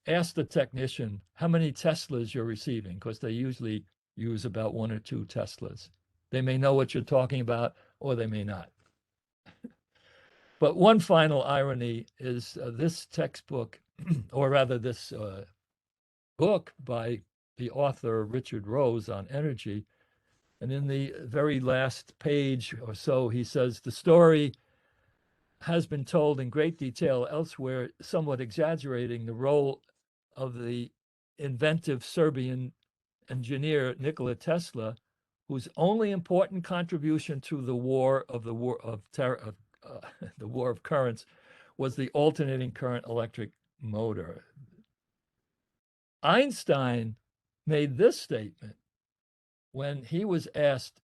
ask the technician how many Teslas you're receiving, because they usually use about 1 or 2 Teslas. They may know what you're talking about, or they may not. But one final irony is this textbook, or rather this book by the author Richard Rose on energy. And in the very last page or so, he says, the story has been told in great detail elsewhere, somewhat exaggerating the role of the inventive Serbian engineer Nikola Tesla, whose only important contribution to the war of the war of currents was the alternating current electric motor. Einstein made this statement when he was asked,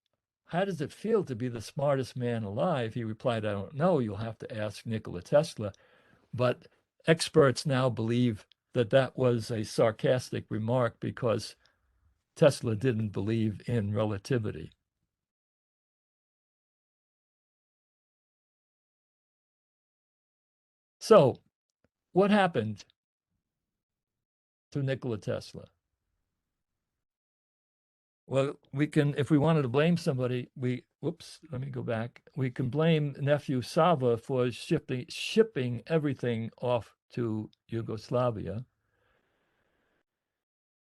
how does it feel to be the smartest man alive? He replied, I don't know. You'll have to ask Nikola Tesla. But experts now believe that that was a sarcastic remark because Tesla didn't believe in relativity. So, what happened to Nikola Tesla? Well, we can, if we wanted to blame somebody, let me go back. We can blame nephew Sava for shipping everything off to Yugoslavia.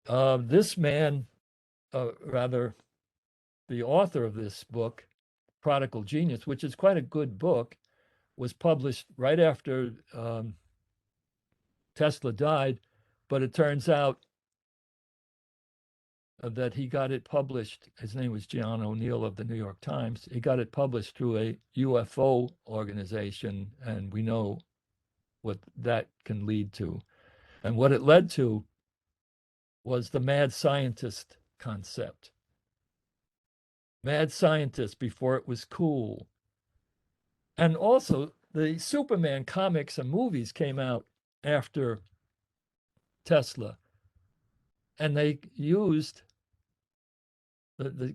This man, rather, the author of this book, Prodigal Genius, which is quite a good book, was published right after Tesla died, but it turns out that he got it published. His name was John O'Neill of the New York Times. He got it published through a UFO organization, and we know what that can lead to. And what it led to was the mad scientist concept. Mad scientist before it was cool. And also, the Superman comics and movies came out after Tesla, and they used the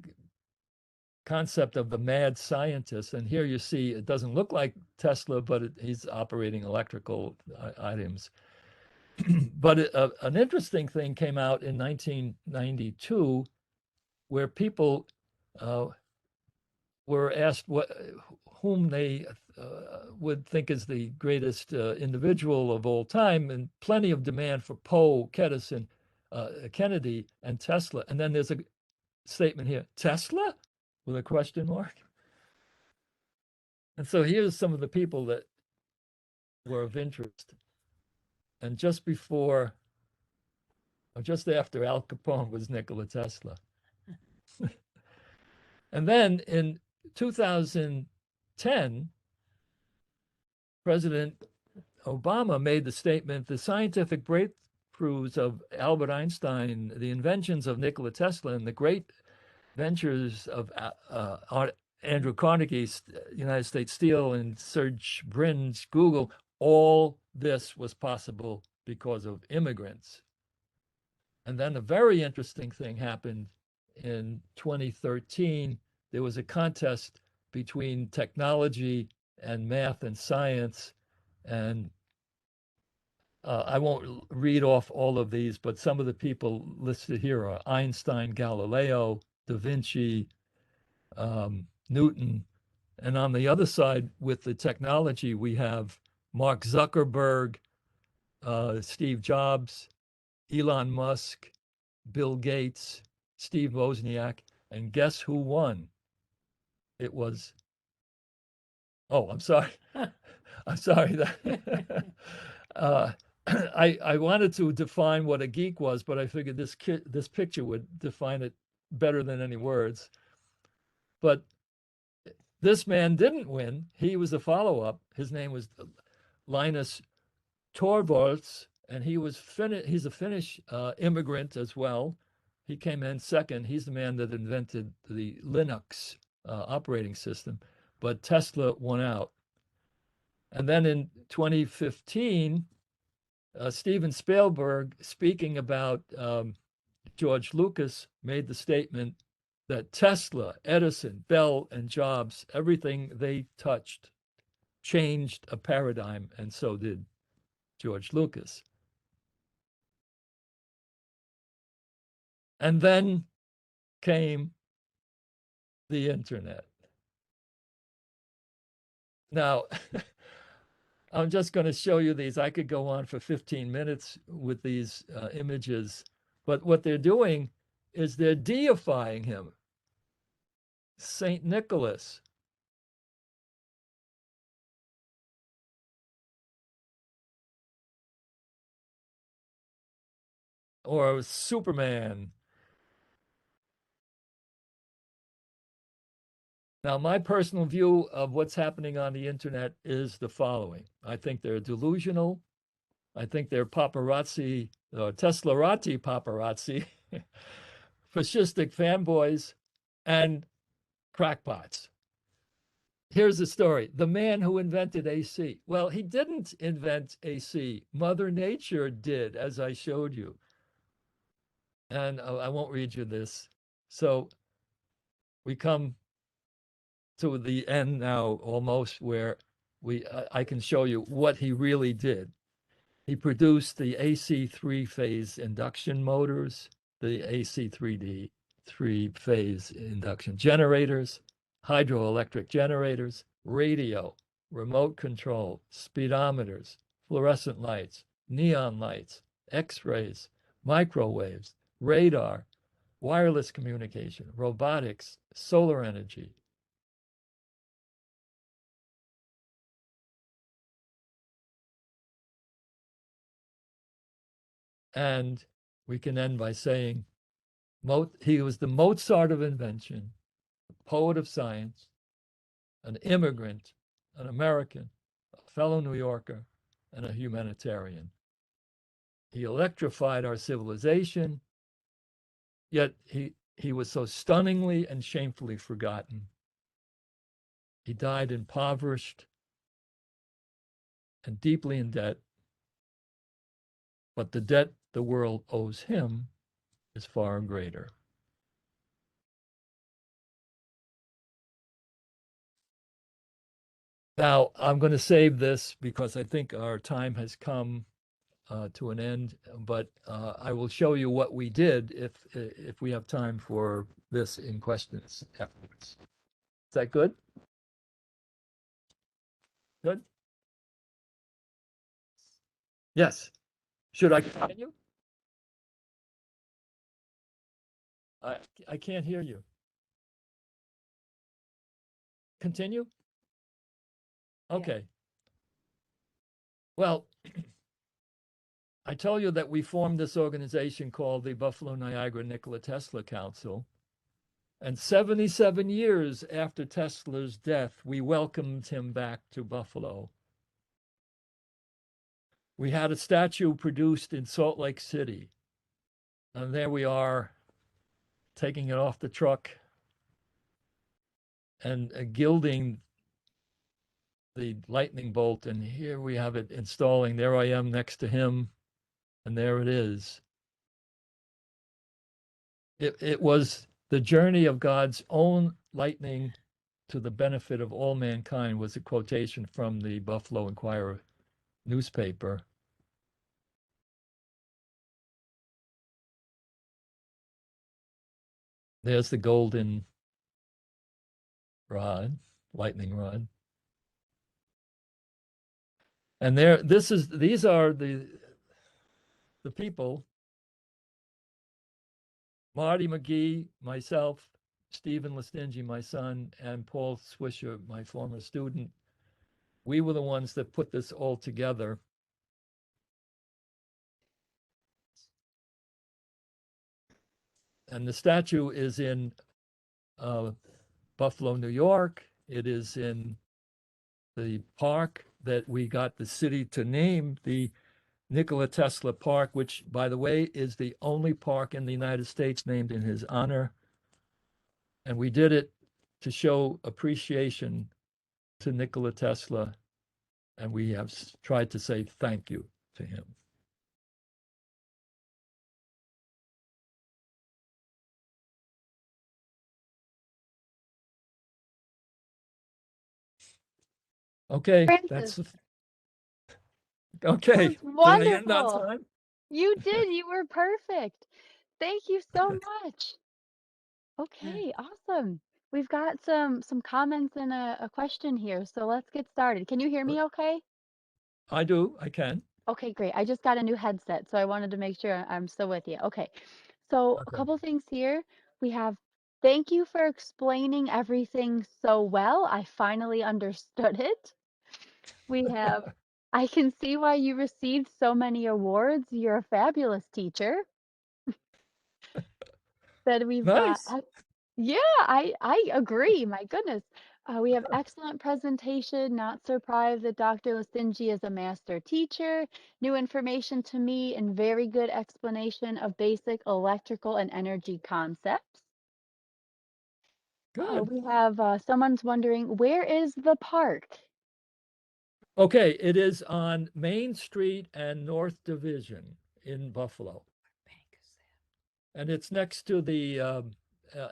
concept of the mad scientist. And here you see it doesn't look like Tesla, but he's operating electrical items. But an interesting thing came out in 1992 where people were asked whom they would think is the greatest individual of all time, and plenty of demand for Poe, Edison, Kennedy, and Tesla. And then there's a statement here, Tesla? With a question mark. And so here's some of the people that were of interest. And just before, or just after Al Capone was Nikola Tesla. And then in 2010, President Obama made the statement, the scientific breakthroughs of Albert Einstein, the inventions of Nikola Tesla, and the great ventures of Andrew Carnegie's United States Steel and Serge Brin's Google, all this was possible because of immigrants. And then a very interesting thing happened in 2013. There was a contest between technology and math and science. And I won't read off all of these, but some of the people listed here are Einstein, Galileo, Da Vinci, Newton. And on the other side, with the technology, we have Mark Zuckerberg, Steve Jobs, Elon Musk, Bill Gates, Steve Wozniak, and guess who won? It was, oh, I'm sorry. I'm sorry. I wanted to define what a geek was, but I figured this picture would define it better than any words. But this man didn't win. He was a follow-up. His name was Linus Torvalds, and he's a Finnish immigrant as well. He came in second. He's the man that invented the Linux operating system, but Tesla won out. And then in 2015, Steven Spielberg, speaking about George Lucas, made the statement that Tesla, Edison, Bell, and Jobs, everything they touched changed a paradigm, and so did George Lucas. And then came the internet. Now, I'm just going to show you these. I could go on for 15 minutes with these images, but what they're doing is they're deifying him. Saint Nicholas. Or Superman. Now, my personal view of what's happening on the internet is the following. I think they're delusional. I think they're paparazzi, Teslarati paparazzi, fascistic fanboys, and crackpots. Here's the story. The man who invented AC. Well, he didn't invent AC. Mother Nature did, as I showed you. And I won't read you this. So we come to the end now, almost, where I can show you what he really did. He produced the AC three-phase induction motors, the AC 3D three-phase induction generators, hydroelectric generators, radio, remote control, speedometers, fluorescent lights, neon lights, X-rays, microwaves, radar, wireless communication, robotics, solar energy. And we can end by saying he was the Mozart of invention, a poet of science, an immigrant, an American, a fellow New Yorker, and a humanitarian. He electrified our civilization, yet he was so stunningly and shamefully forgotten. He died impoverished and deeply in debt, but the debt the world owes him is far greater. Now, I'm going to save this because I think our time has come to an end, but I will show you what we did if we have time for this in questions afterwards. Is that good? Good? Yes. Should I continue? I can't hear you. Continue? Okay. Well, I tell you that we formed this organization called the Buffalo Niagara Nikola Tesla Council. And 77 years after Tesla's death, we welcomed him back to Buffalo. We had a statue produced in Salt Lake City. And there we are, taking it off the truck and gilding the lightning bolt. And here we have it installing. There I am next to him. And there it is. It was the journey of God's own lightning to the benefit of all mankind, was a quotation from the Buffalo Inquirer newspaper. There's the golden rod, lightning rod. And these are the people: Marty McGee, myself, Stephen Lestingi, my son, and Paul Swisher, my former student. We were the ones that put this all together. And the statue is in Buffalo, New York. It is in the park that we got the city to name, the Nikola Tesla Park, which, by the way, is the only park in the United States named in his honor. And we did it to show appreciation to Nikola Tesla, and we have tried to say thank you to him. Okay, Francis, that's that okay. was Did I end on wonderful. time? You did. You were perfect. Thank you so much. Okay, awesome. We've got some comments and a question here, so let's get started. Can you hear me okay? I do. I can. Okay, great. I just got a new headset, so I wanted to make sure I'm still with you. Okay. So, a Okay. couple things here. We have thank you for explaining everything so well. I finally understood it. We have I can see why you received so many awards. You're a fabulous teacher. Then we've got Nice. yeah, I agree. My goodness. We have excellent presentation. Not surprised that Dr. Lestingi is a master teacher. New information to me and very good explanation of basic electrical and energy concepts. Good. We have someone's wondering, where is the park? Okay, it is on Main Street and North Division in Buffalo, and it's next to the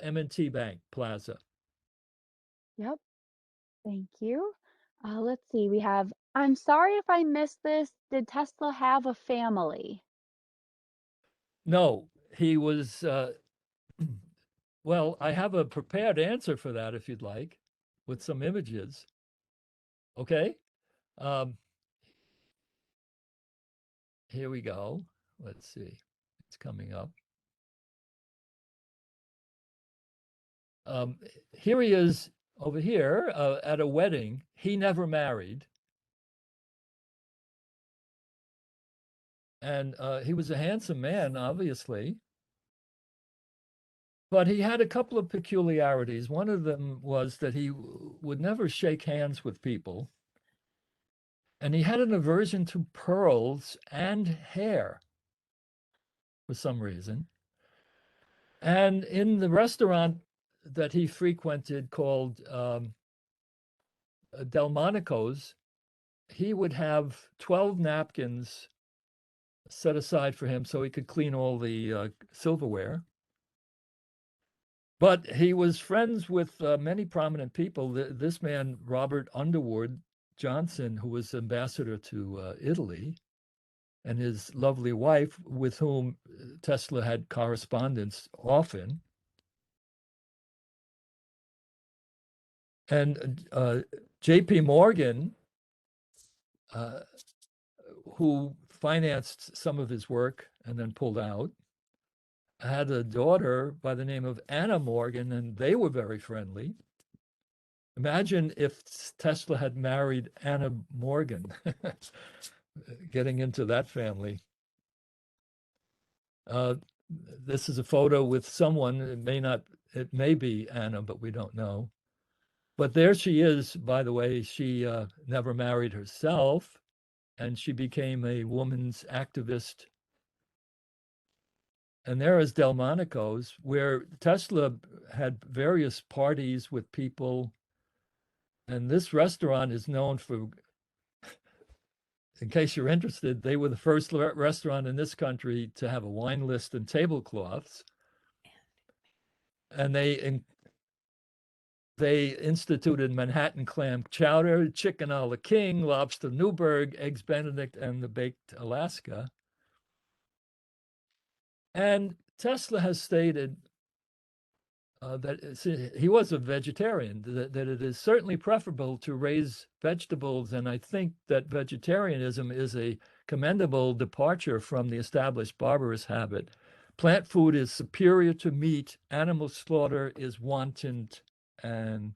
M&T Bank Plaza. Yep, thank you. Let's see, we have, I'm sorry if I missed this. Did Tesla have a family? No, he was. Well, I have a prepared answer for that if you'd like, with some images. Okay. Um, Here we go. Let's see. It's coming up. Um, Here he is over here at a wedding. He never married. And he was a handsome man, obviously. But he had a couple of peculiarities. One of them was that he would never shake hands with people. And he had an aversion to pearls and hair for some reason. And in the restaurant that he frequented called Delmonico's, he would have 12 napkins set aside for him so he could clean all the silverware. But he was friends with many prominent people. This man, Robert Underwood Johnson, who was ambassador to Italy, and his lovely wife, with whom Tesla had correspondence often. And J.P. Morgan, uh, who financed some of his work and then pulled out, had a daughter by the name of Anna Morgan, and they were very friendly. Imagine if Tesla had married Anna Morgan, getting into that family. Uh, this is a photo with someone. It may be Anna, but we don't know. But there she is, by the way. She never married herself, and she became a woman's activist. And there is Delmonico's, where Tesla had various parties with people. And this restaurant is known for, in case you're interested, they were the first restaurant in this country to have a wine list and tablecloths. And they instituted Manhattan clam chowder, chicken a la king, lobster Newburgh, eggs Benedict, and the baked Alaska. And Tesla has stated that he was a vegetarian, that it is certainly preferable to raise vegetables. And I think that vegetarianism is a commendable departure from the established barbarous habit. Plant food is superior to meat. Animal slaughter is wanton and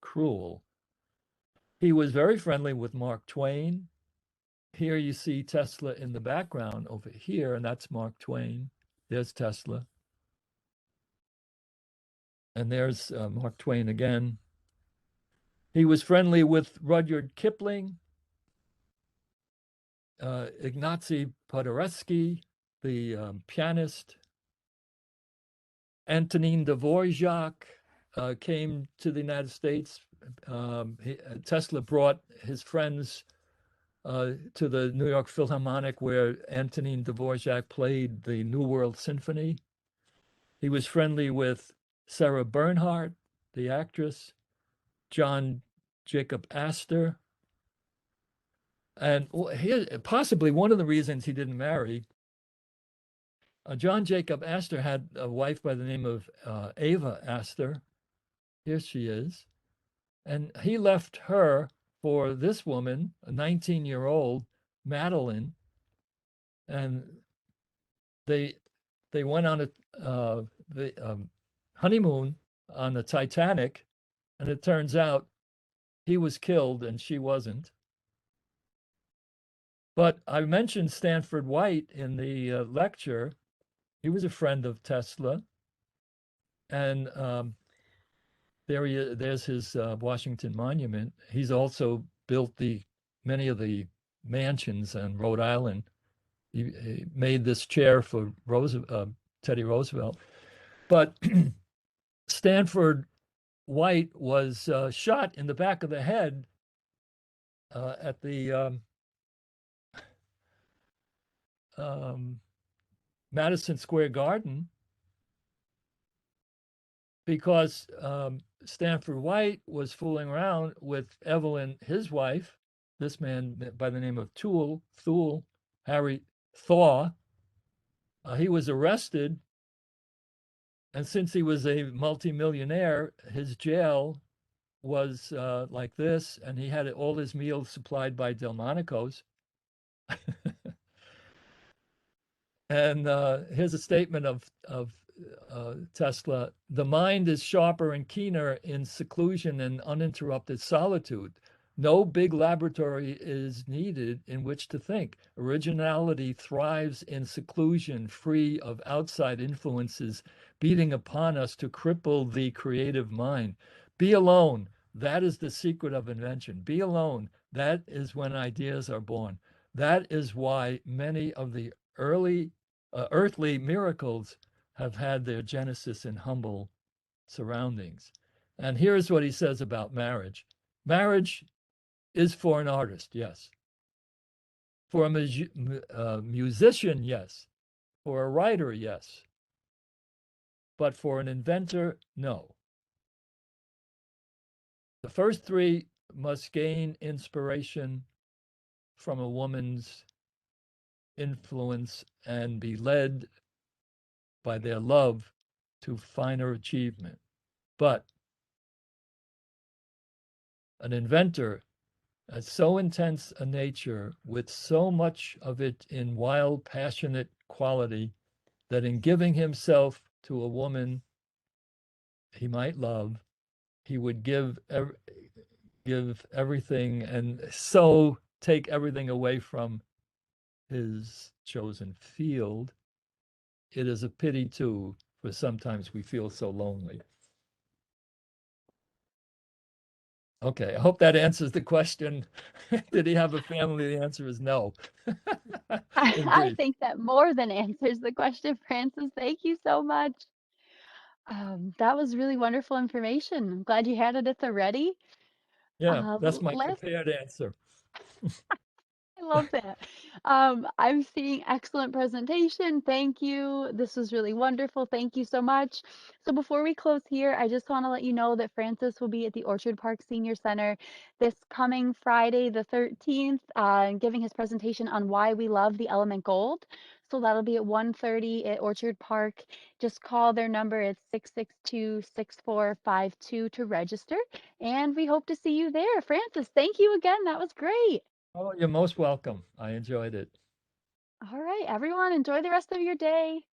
cruel. He was very friendly with Mark Twain. Here you see Tesla in the background over here, and that's Mark Twain. There's Tesla. And there's Mark Twain again. He was friendly with Rudyard Kipling, Ignacy Paderewski, the pianist. Antonin Dvorak came to the United States. Tesla brought his friends to the New York Philharmonic, where Antonin Dvorak played the New World Symphony. He was friendly with Sarah Bernhardt, the actress, John Jacob Astor. And here, possibly one of the reasons he didn't marry, John Jacob Astor had a wife by the name of Ava Astor. Here she is. And he left her for this woman, a 19-year-old, Madeline. And they went on the honeymoon on the Titanic, and it turns out he was killed and she wasn't. But I mentioned Stanford White in the lecture. He was a friend of Tesla, and there's his Washington Monument. He's also built many of the mansions on Rhode Island. He made this chair for Teddy Roosevelt. But Stanford White was shot in the back of the head at the Madison Square Garden because Stanford White was fooling around with Evelyn, his wife, this man by the name of Harry Thaw. He was arrested, and since he was a multimillionaire, his jail was like this, and he had all his meals supplied by Delmonico's. And here's a statement of Tesla: "The mind is sharper and keener in seclusion and uninterrupted solitude. No big laboratory is needed in which to think. Originality thrives in seclusion, free of outside influences beating upon us to cripple the creative mind. Be alone. That is the secret of invention. Be alone. That is when ideas are born. That is why many of the earthly miracles have had their genesis in humble surroundings." And here's what he says about marriage. Marriage is for an artist, yes. For a musician, yes. For a writer, yes. But for an inventor, no. The first three must gain inspiration from a woman's influence and be led by their love to finer achievement. But an inventor has so intense a nature, with so much of it in wild, passionate quality, that in giving himself to a woman he might love, he would give everything and so take everything away from his chosen field. It is a pity, too, for sometimes we feel so lonely. Okay, I hope that answers the question. Did he have a family? The answer is no. In I brief. think that more than answers the question, Francis. Thank you so much. That was really wonderful information. I'm glad you had it at the ready. Yeah, that's my Last prepared answer. I love that. I'm seeing excellent presentation. Thank you. This was really wonderful. Thank you so much. So before we close here, I just want to let you know that Francis will be at the Orchard Park Senior Center this coming Friday, the 13th, giving his presentation on why we love the element gold. So that'll be at 1:30 at Orchard Park. Just call their number. It's 662-6452 to register. And we hope to see you there. Francis, thank you again. That was great. Oh, you're most welcome. I enjoyed it. All right, everyone, enjoy the rest of your day.